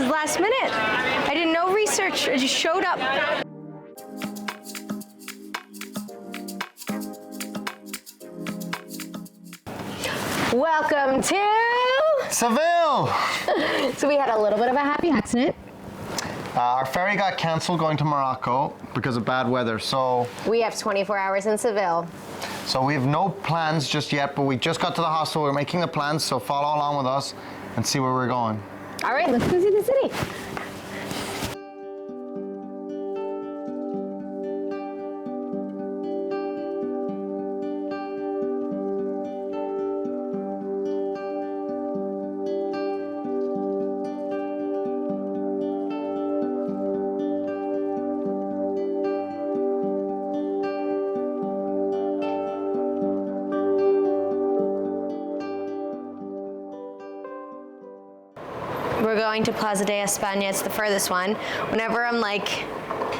is last minute. I did no research, I just showed up. Welcome to Seville! So we had a little bit of a happy accident. Our ferry got cancelled going to Morocco because of bad weather, so... We have 24 hours in Seville. So we have no plans just yet, but we just got to the hostel. We're making the plans, so follow along with us and see where we're going. All right, let's go see the city. We're going to Plaza de España. It's the furthest one. Whenever I'm like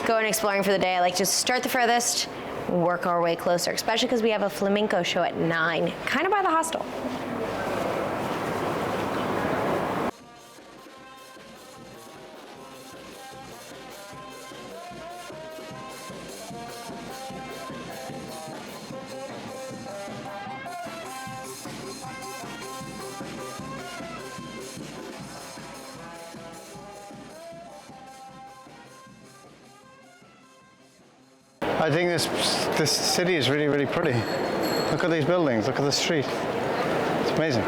going exploring for the day, I like just start the furthest, work our way closer, especially because we have a flamenco show at 9, kind of by the hostel. I think this city is really, really pretty. Look at these buildings, look at the street. It's amazing.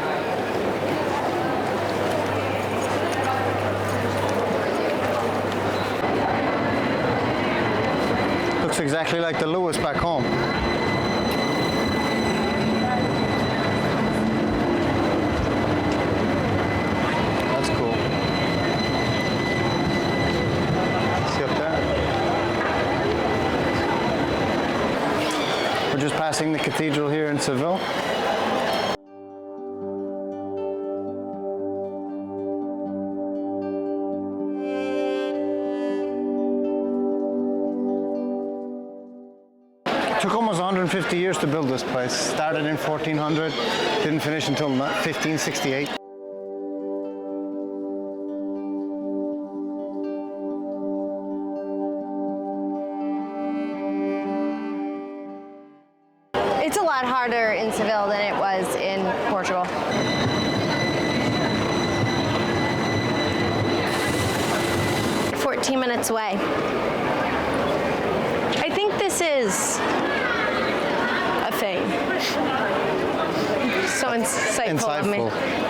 Looks exactly like the Lewis back home. That's cool. See up there? We're just passing the cathedral here in Seville. It took almost 150 years to build this place. Started in 1400, didn't finish until 1568. It's a lot harder in Seville than it was in Portugal. We're 14 minutes away. I think this is a thing. So insightful of me.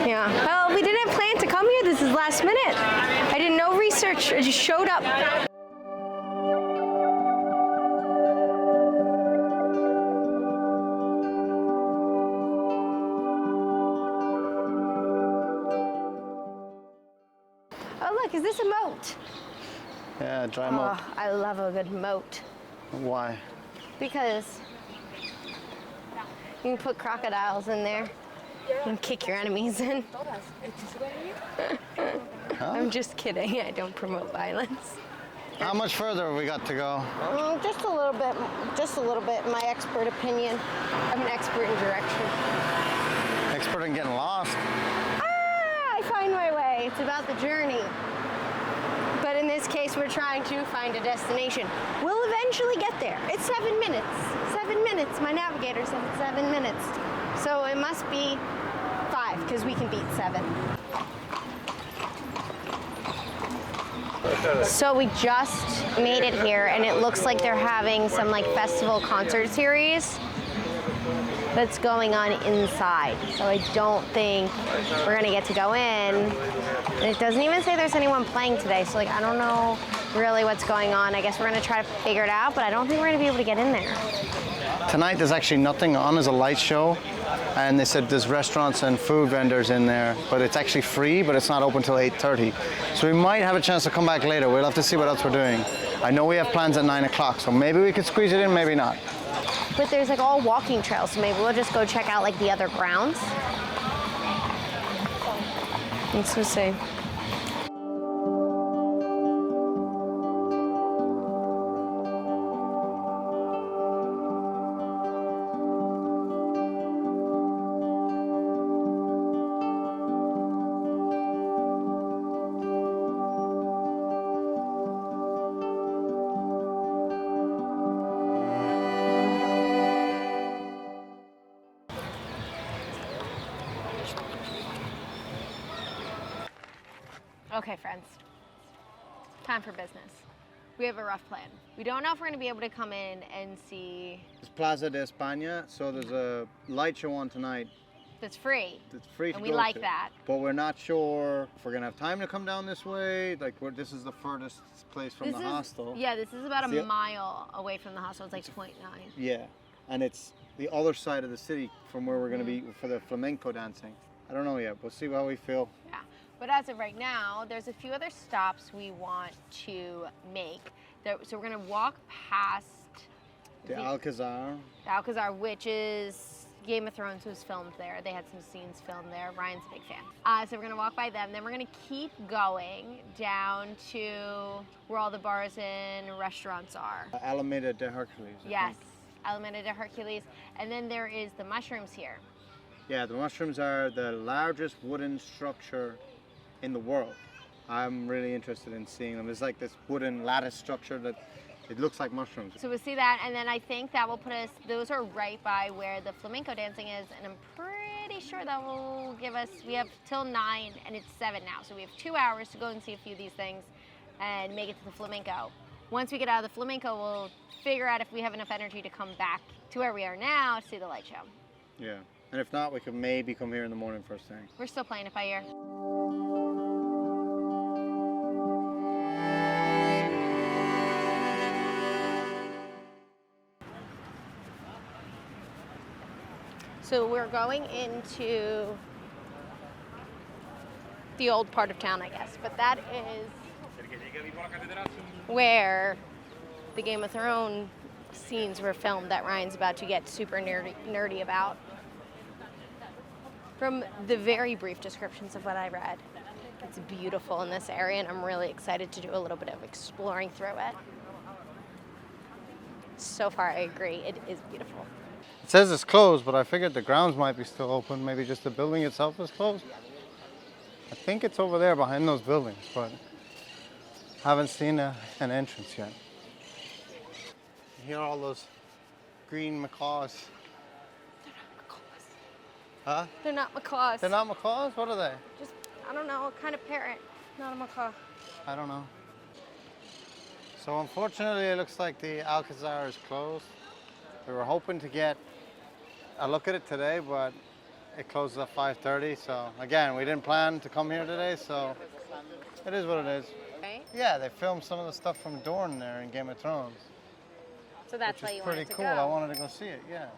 Yeah. Well, we didn't plan to come here. This is last minute. I did no research. I just showed up. Oh, look, is this a moat? Yeah, dry moat. Oh, I love a good moat. Why? Because you can put crocodiles in there and kick your enemies in. I'm just kidding. I don't promote violence. How much further have we got to go? Just a little bit. Just a little bit. My expert opinion. I'm an expert in direction. Expert in getting lost. I find my way. It's about the journey. But in this case, we're trying to find a destination. We'll eventually get there. It's 7 minutes. 7 minutes. My navigator said it's 7 minutes. So it must be 5, because we can beat 7. So we just made it here, and it looks like they're having some like festival concert series that's going on inside. So I don't think we're gonna get to go in. And it doesn't even say there's anyone playing today, so like I don't know really what's going on. I guess we're gonna try to figure it out, but I don't think we're gonna be able to get in there. Tonight there's actually nothing on as a light show, and they said there's restaurants and food vendors in there, but it's actually free, but it's not open till 8:30. So we might have a chance to come back later. We'll have to see what else we're doing. I know we have plans at 9 o'clock, so maybe we could squeeze it in, maybe not. But there's like all walking trails, so maybe we'll just go check out like the other grounds. Let's just see. Okay, friends. Time for business. We have a rough plan. We don't know if we're going to be able to come in and see. It's Plaza de España, so there's a light show on tonight. That's free. It's free to And go we like to, that. but we're not sure if we're gonna have time to come down this way. Like, this is the furthest place from the hostel. Yeah, this is about a mile away from the hostel. It's like 0.9. Yeah, and it's the other side of the city from where we're gonna be for the flamenco dancing. I don't know yet. We'll see how we feel. Yeah, but as of right now, there's a few other stops we want to make. So we're gonna walk past The Alcazar. The Alcazar, which is Game of Thrones was filmed there. They had some scenes filmed there. Ryan's a big fan. So we're gonna walk by them. Then we're gonna keep going down to where all the bars and restaurants are. Alameda de Hercules. Yes, Alameda de Hercules. And then there is the mushrooms here. Yeah, the mushrooms are the largest wooden structure in the world. I'm really interested in seeing them. It's like this wooden lattice structure that it looks like mushrooms. So we'll see that, and then I think that will put us, those are right by where the flamenco dancing is, and I'm pretty sure that will give us, we have till 9, and it's 7 now, so we have 2 hours to go and see a few of these things and make it to the flamenco. Once we get out of the flamenco, we'll figure out if we have enough energy to come back to where we are now to see the light show. Yeah, and if not, we could maybe come here in the morning first thing. We're still playing it by ear. So we're going into the old part of town, I guess, but that is where the Game of Thrones scenes were filmed that Ryan's about to get super nerdy about. From the very brief descriptions of what I read, it's beautiful in this area, and I'm really excited to do a little bit of exploring through it. So far, I agree, it is beautiful. It says it's closed, but I figured the grounds might be still open. Maybe just the building itself is closed. I think it's over there behind those buildings, but haven't seen an entrance yet. You hear all those green macaws? Huh? They're not macaws. They're not macaws? What are they? Just, I don't know, a kind of parrot, not a macaw. I don't know. So unfortunately, it looks like the Alcazar is closed. We were hoping to get a look at it today, but it closes at 5:30. So again, we didn't plan to come here today, so it is what it is. Right? Yeah, they filmed some of the stuff from Dorne there in Game of Thrones. So that's why you wanted to pretty cool. go. I wanted to go see it, yeah.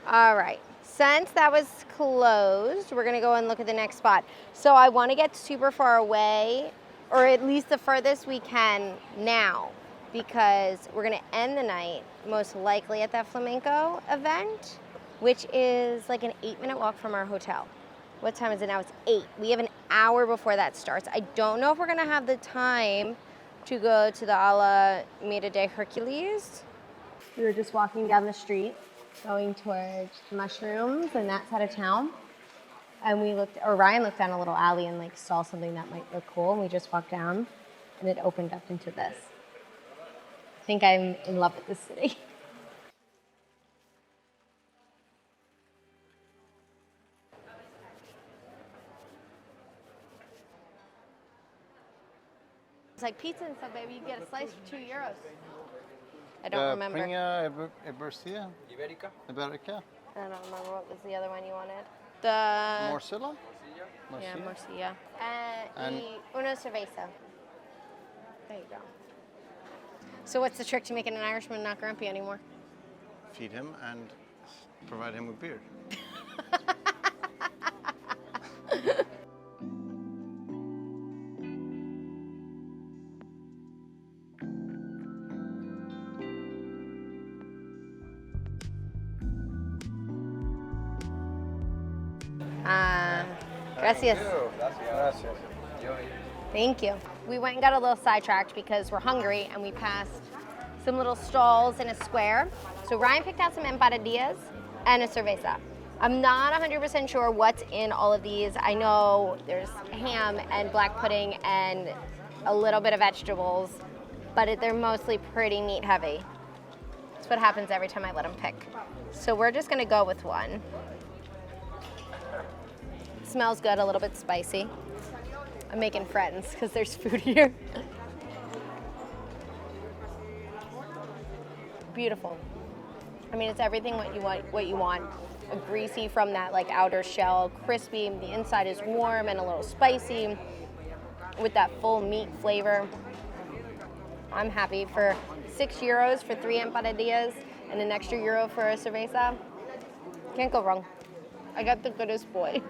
All right, since that was closed, we're gonna go and look at the next spot. So I wanna get super far away, or at least the furthest we can now, because we're gonna end the night most likely at that flamenco event, which is like an 8-minute walk from our hotel. What time is it now? It's 8. We have an hour before that starts. I don't know if we're gonna have the time to go to the Alameda de Hercules. We were just walking down the street, going towards the mushrooms and that side of town. And Ryan looked down a little alley and like saw something that might look cool, and we just walked down and it opened up into this. I think I'm in love with this city. It's like pizza and stuff, baby. You get a slice for €2. I don't remember. Piña Ibercia? Ibérica. Iberica? I don't remember what was the other one you wanted. The Morcilla? Yeah, morcilla. And Una cerveza. There you go. So what's the trick to making an Irishman not grumpy anymore? feed him and provide him with beer. Gracias. Gracias. Thank you. We went and got a little sidetracked because we're hungry and we passed some little stalls in a square. So Ryan picked out some empanadillas and a cerveza. I'm not 100% sure what's in all of these. I know there's ham and black pudding and a little bit of vegetables, but they're mostly pretty meat heavy. That's what happens every time I let him pick. So we're just gonna go with one. It smells good, a little bit spicy. I'm making friends because there's food here. Beautiful. I mean, it's everything what you want. A greasy from that like outer shell, crispy. The inside is warm and a little spicy with that full meat flavor. I'm happy for €6 for 3 empanadillas and an extra euro for a cerveza. Can't go wrong. I got the goodest boy.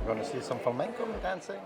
We're going to see some flamenco dancing.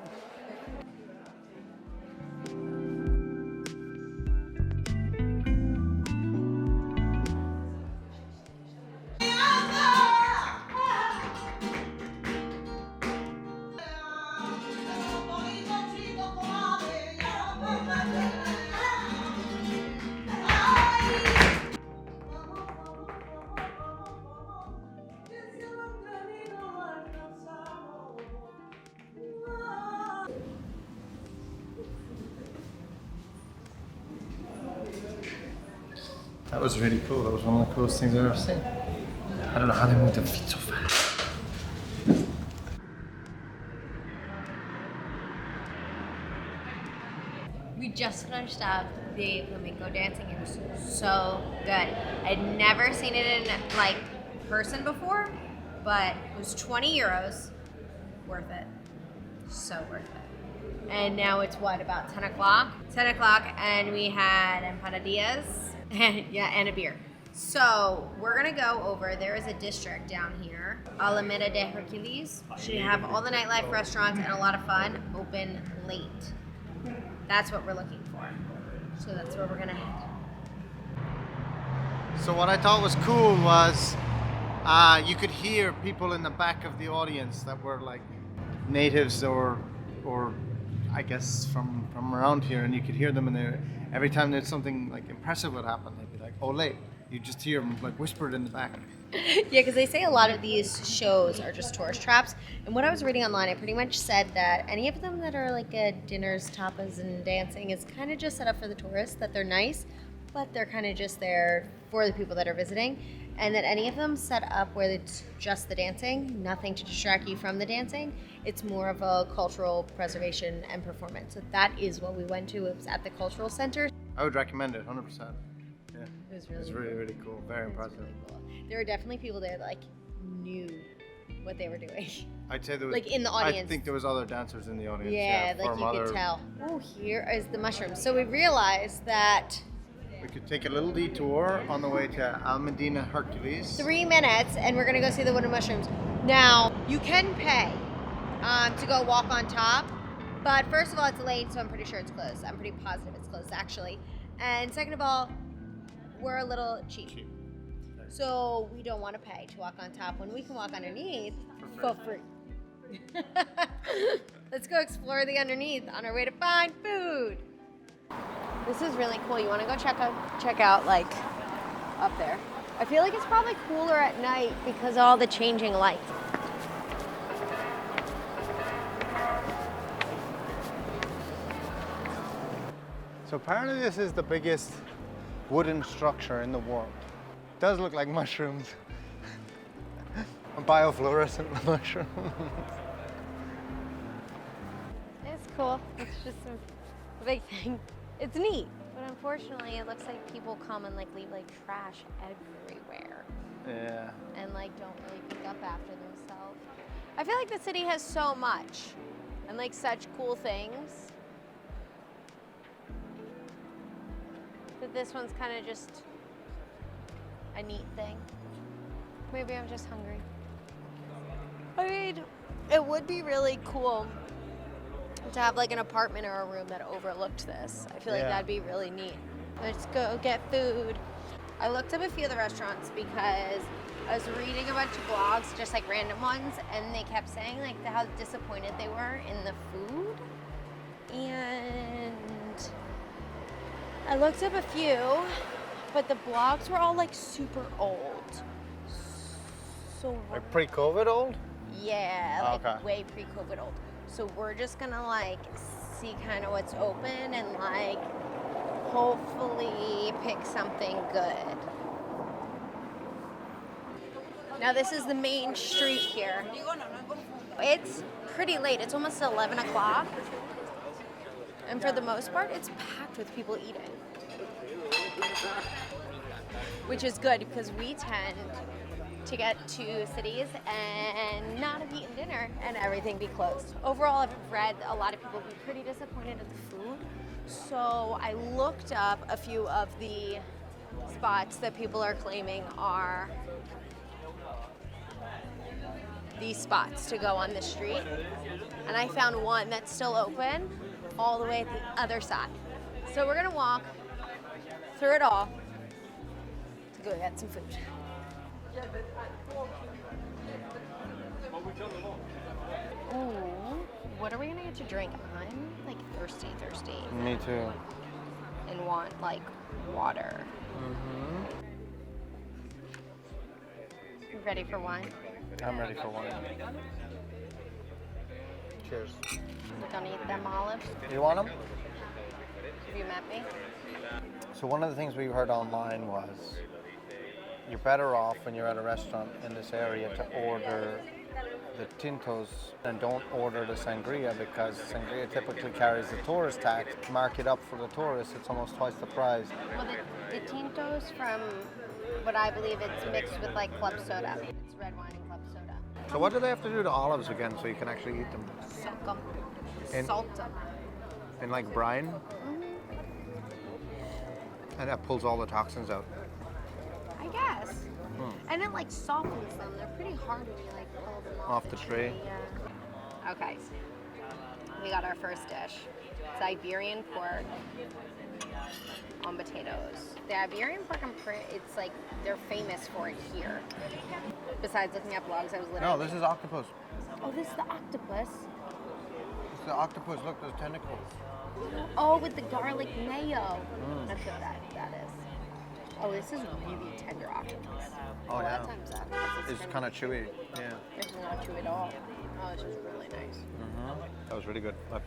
That was really cool. That was one of the coolest things I've ever seen. I don't know how they moved their feet so fast. We just finished up the flamenco dancing. It was so good. I'd never seen it in like person before, but it was €20. Worth it. So worth it. And now it's what, about 10 o'clock? 10 o'clock, and we had empanadillas and a beer. So we're gonna go over, there is a district down here, Alameda de Hercules. Should have all the nightlife restaurants and a lot of fun, open late. That's what we're looking for. So that's where we're gonna head. So what I thought was cool was you could hear people in the back of the audience that were like natives or I guess from around here, and you could hear them, and every time there's something like impressive would happen, they'd be like, "Ole!" You just hear them like whispered in the back. Yeah, because they say a lot of these shows are just tourist traps. And what I was reading online, it pretty much said that any of them that are like dinners, tapas, and dancing is kind of just set up for the tourists, that they're nice, but they're kind of just there for the people that are visiting. And that any of them set up where it's just the dancing, nothing to distract you from the dancing. It's more of a cultural preservation and performance. So that is what we went to. It was at the cultural center. I would recommend it, 100%. Yeah, It was really cool. Very impressive. Really cool. There were definitely people there that like knew what they were doing. I'd say there was, like in the audience. I think there was other dancers in the audience. Yeah, like you could tell. Oh, here is the mushrooms. So we realized that we could take a little detour on the way to Almedina Hercules. 3 minutes, and we're gonna go see the wooden mushrooms. Now, you can pay to go walk on top, but first of all, it's late, so I'm pretty sure it's closed. I'm pretty positive it's closed, actually. And second of all, we're a little cheap. So we don't want to pay to walk on top when we can walk underneath for free. Let's go explore the underneath on our way to find food. This is really cool. You want to go check out like up there. I feel like it's probably cooler at night because of all the changing lights. So apparently this is the biggest wooden structure in the world. It does look like mushrooms. Biofluorescent mushrooms. It's cool. It's just a big thing. It's neat, but unfortunately it looks like people come and like leave like trash everywhere. Yeah. And like don't really pick up after themselves. I feel like the city has so much and like such cool things that this one's kind of just a neat thing. Maybe I'm just hungry. I mean, it would be really cool to have like an apartment or a room that overlooked this. I feel like that'd be really neat. Let's go get food. I looked up a few of the restaurants because I was reading a bunch of blogs, just like random ones, and they kept saying like how disappointed they were in the food. And I looked up a few, but the blogs were all like super old. So Like pre-COVID old? yeah, like way pre-COVID old. So we're just gonna like see kind of what's open and like hopefully pick something good. Now this is the main street here. It's pretty late. It's almost 11 o'clock. And for the most part, it's packed with people eating. Which is good because we tend to get to cities and not have eaten dinner and everything be closed. Overall, I've read a lot of people be pretty disappointed at the food. So I looked up a few of the spots that people are claiming are these spots to go on the street. And I found one that's still open all the way at the other side. So we're gonna walk through it all to go get some food. Ooh, what are we gonna get to drink? I'm like thirsty. Me too. And want like water. You ready for wine? I'm ready for wine. Cheers. We're gonna eat them olives. You want them? Have you met me? So one of the things we heard online was you're better off when you're at a restaurant in this area to order the tintos and don't order the sangria because sangria typically carries the tourist tax. Mark it up for the tourists, it's almost twice the price. Well, the tintos from what I believe it's mixed with like club soda. It's red wine and club soda. So what do they have to do to olives again so you can actually eat them? Soak them. In- Salt them. In like brine? And that pulls all the toxins out. I guess. And it like softens them. They're pretty hard when you like pull them Off the tree. Yeah. Okay. We got our first dish. It's Iberian pork on potatoes. The Iberian pork, it's like they're famous for it here. Besides looking at blogs, I was literally. No, this is octopus. Oh, this is the octopus. It's the octopus. Look, there's tentacles. Oh, with the garlic mayo. That's what that is. Oh, this is really tender octopus. Oh, a lot yeah. of times It's kind of chewy. Yeah. It's not chewy at all. Oh, it's just really nice. That was really good. I've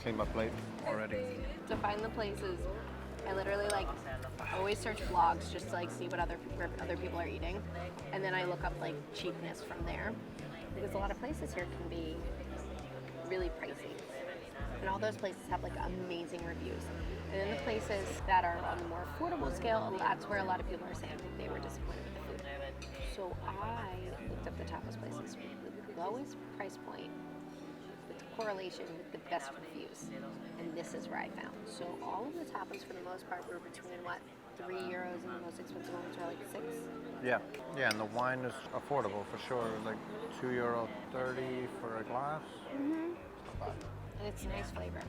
cleaned my plate already. To find the places, I literally like always search blogs just to like see what other people are eating, and then I look up like cheapness from there because a lot of places here can be really pricey, and all those places have like amazing reviews. And then the places that are on a more affordable scale, that's where a lot of people are saying that they were disappointed with the food. So I looked up the tapas places with the lowest price point with the correlation with the best reviews. And this is where I found. So all of the tapas for the most part were between what, €3 and the most expensive ones are like 6. Yeah. Yeah, and the wine is affordable for sure. Like €2.30 for a glass. Not bad. And it's a nice flavor.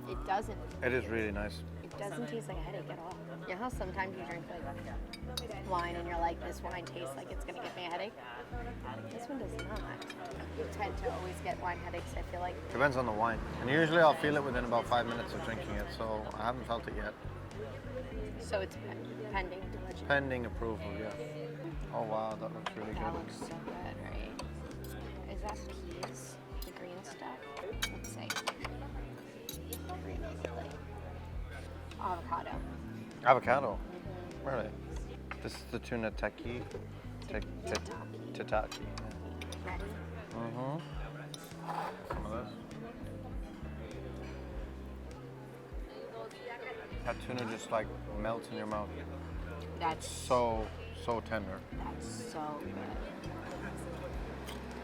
It doesn't. It is really nice. It doesn't taste like a headache at all. You know how sometimes you drink like wine and you're like, this wine tastes like it's gonna give me a headache? This one does not. You tend to always get wine headaches, I feel like. Depends on the wine. And usually I'll feel it within about 5 minutes of drinking it, so I haven't felt it yet. So it's pending. Pending approval, yeah. Oh wow, that looks really That good. looks so good, right? Is that peas? The green stuff? Let's see. Green plate. Avocado. Avocado? Really? This is the tuna taki. Tataki. Ready? Some of this. That tuna just like melts in your mouth. That's So tender. That's so good.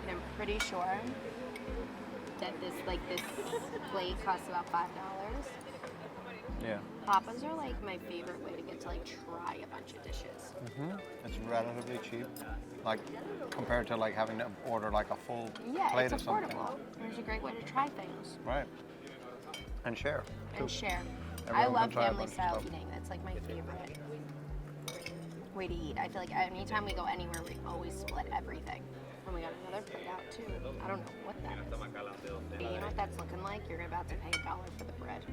And I'm pretty sure that this plate costs about $5. Yeah. Tapas are like my favorite way to get to like try a bunch of dishes. It's relatively cheap, like compared to like having to order like a full Yeah, plate it's of something. affordable. It's a great way to try things Right. And share. and too. share. Everyone I can love try a family bunch of style stuff. eating. That's like my favorite way to eat. I feel like anytime we go anywhere, we always split everything. And we got another plate out too. I don't know what that is. You know what that's looking like? You're about to pay $1 for the bread.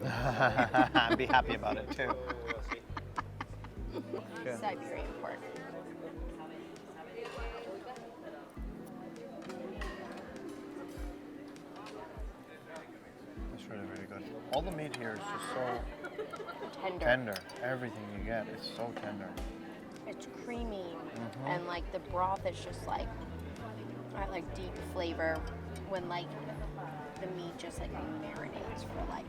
I'd be happy about it too. Yeah. Siberian pork. It's really, really good. All the meat here is just so Tender. tender. Everything you get is so tender. it's creamy, and like the broth is just like, I like deep flavor when like the meat just like marinates for like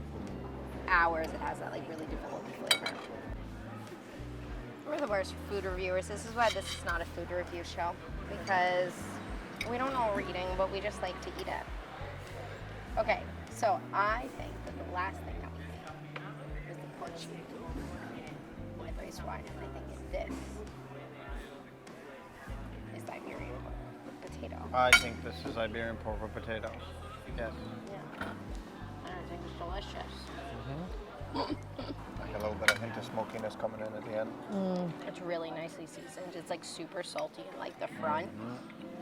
hours. It has that like really developed flavor. We're the worst food reviewers. This is why this is not a food review show, because we don't know what we're eating, but we just like to eat it. Okay, so I think that the last thing that we made was the pork with rice wine, and I think this is Iberian pork with potato. I think this is Iberian pork with potato. Yes. Yeah. And I think it's delicious. Like a little bit of hint of smokiness coming in at the end. It's really nicely seasoned. It's like super salty in like the front,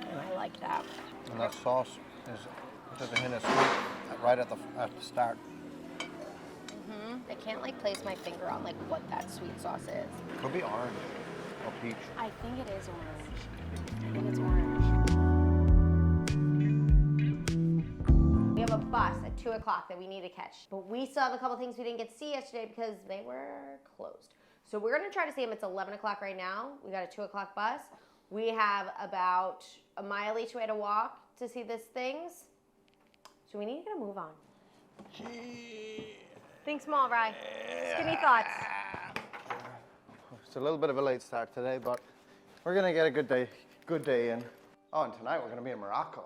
and I like that. And that sauce is just a hint of sweet right at the start. I can't like place my finger on like what that sweet sauce is. Could be orange or peach. I think it is orange. I think it's orange. We have a bus at 2 o'clock that we need to catch, but we still have a couple things we didn't get to see yesterday because they were closed. So we're gonna try to see them. It's 11 o'clock right now. We got a 2 o'clock bus. We have about a mile each way to walk to see these things. So we need to get a move on. Think small, Rye. Skinny thoughts. It's a little bit of a late start today, but we're gonna get a good day in. Oh, and tonight we're gonna be in Morocco.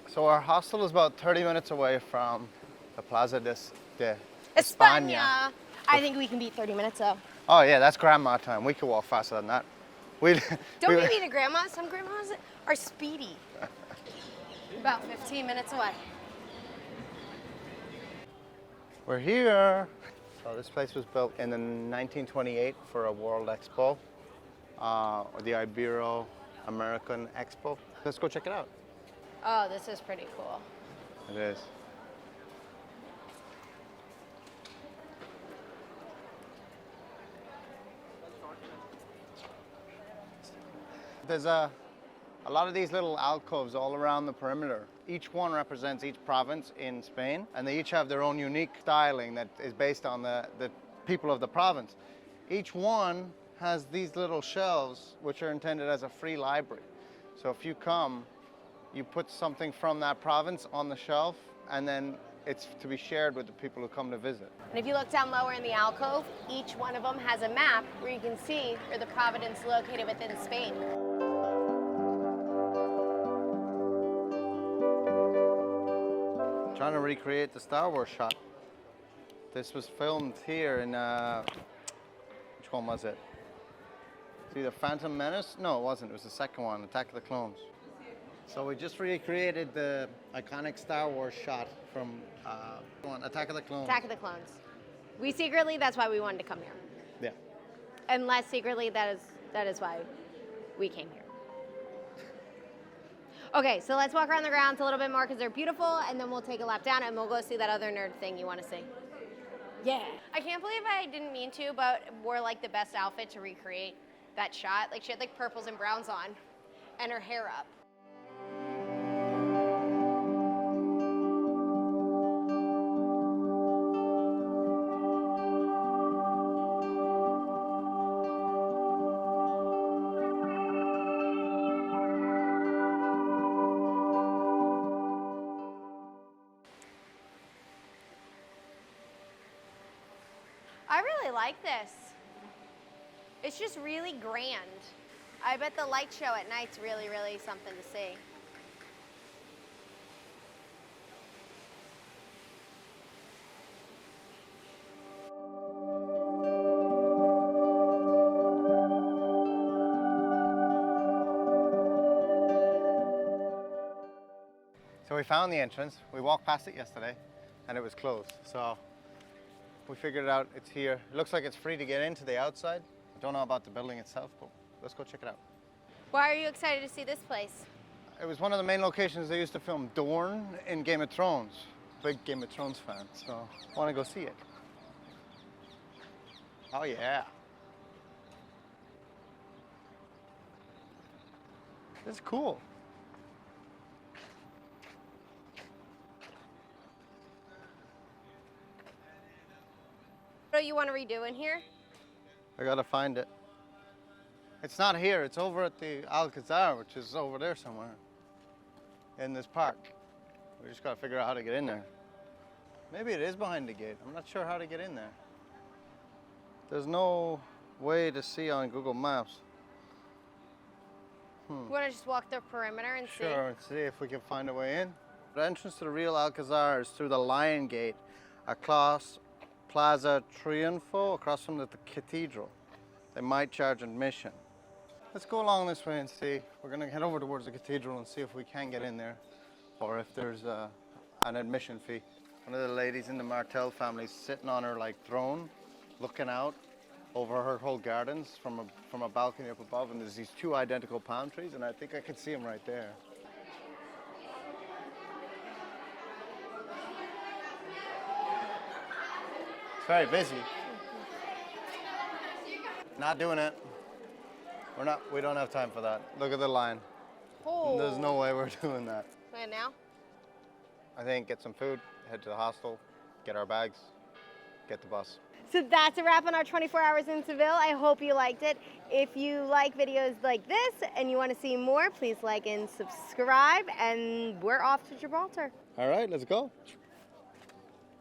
So our hostel is about 30 minutes away from the Plaza de España. I think we can beat 30 minutes though. Oh yeah, that's grandma time. We could walk faster than that. Don't be mean to grandma. Some grandmas are speedy. About 15 minutes away. We're here. So this place was built in 1928 for a World Expo, or the Ibero-American Expo. Let's go check it out. Oh, this is pretty cool. It is. There's a lot of these little alcoves all around the perimeter. Each one represents each province in Spain, and they each have their own unique styling that is based on the people of the province. Each one has these little shelves which are intended as a free library. So if you come, you put something from that province on the shelf, and then it's to be shared with the people who come to visit. And if you look down lower in the alcove, each one of them has a map where you can see where the province is located within Spain. Trying to recreate the Star Wars shot. This was filmed here in, which one was it? It's either Phantom Menace? No, it wasn't. It was the second one, Attack of the Clones. So we just recreated the iconic Star Wars shot from Attack of the Clones. Attack of the Clones. We secretly, that's why we wanted to come here. Yeah. And less secretly, that is why we came here. Okay, so let's walk around the grounds a little bit more because they're beautiful, and then we'll take a lap down and we'll go see that other nerd thing you want to see. Yeah. I can't believe I didn't mean to, but wore like the best outfit to recreate that shot. Like she had like purples and browns on and her hair up. I really like this. It's just really grand. I bet the light show at night's really, really something to see. So we found the entrance. We walked past it yesterday, and it was closed. So we figured it out. It's here. It looks like it's free to get into the outside. I don't know about the building itself, but let's go check it out. Why are you excited to see this place? It was one of the main locations they used to film Dorne in Game of Thrones. Big Game of Thrones fan, so I want to go see it. Oh yeah. This is cool. What do you want to redo in here? I gotta find it. It's not here, it's over at the Alcazar, which is over there somewhere. In this park. We just gotta figure out how to get in there. Maybe it is behind the gate. I'm not sure how to get in there. There's no way to see on Google Maps. You want to just walk the perimeter and see? Sure, and see if we can find a way in. The entrance to the real Alcazar is through the Lion Gate across Plaza Triunfo, across from the cathedral. They might charge admission. Let's go along this way and see. We're gonna head over towards the cathedral and see if we can get in there or if there's an admission fee. One of the ladies in the Martel family is sitting on her like throne, looking out over her whole gardens from a balcony up above, and there's these two identical palm trees, and I think I can see them right there. It's very busy. Not doing it. We don't have time for that. Look at the line. Oh. There's no way we're doing that. And now? I think get some food, head to the hostel, get our bags, get the bus. So that's a wrap on our 24 hours in Seville. I hope you liked it. If you like videos like this and you want to see more, please like and subscribe. And we're off to Gibraltar. All right, let's go.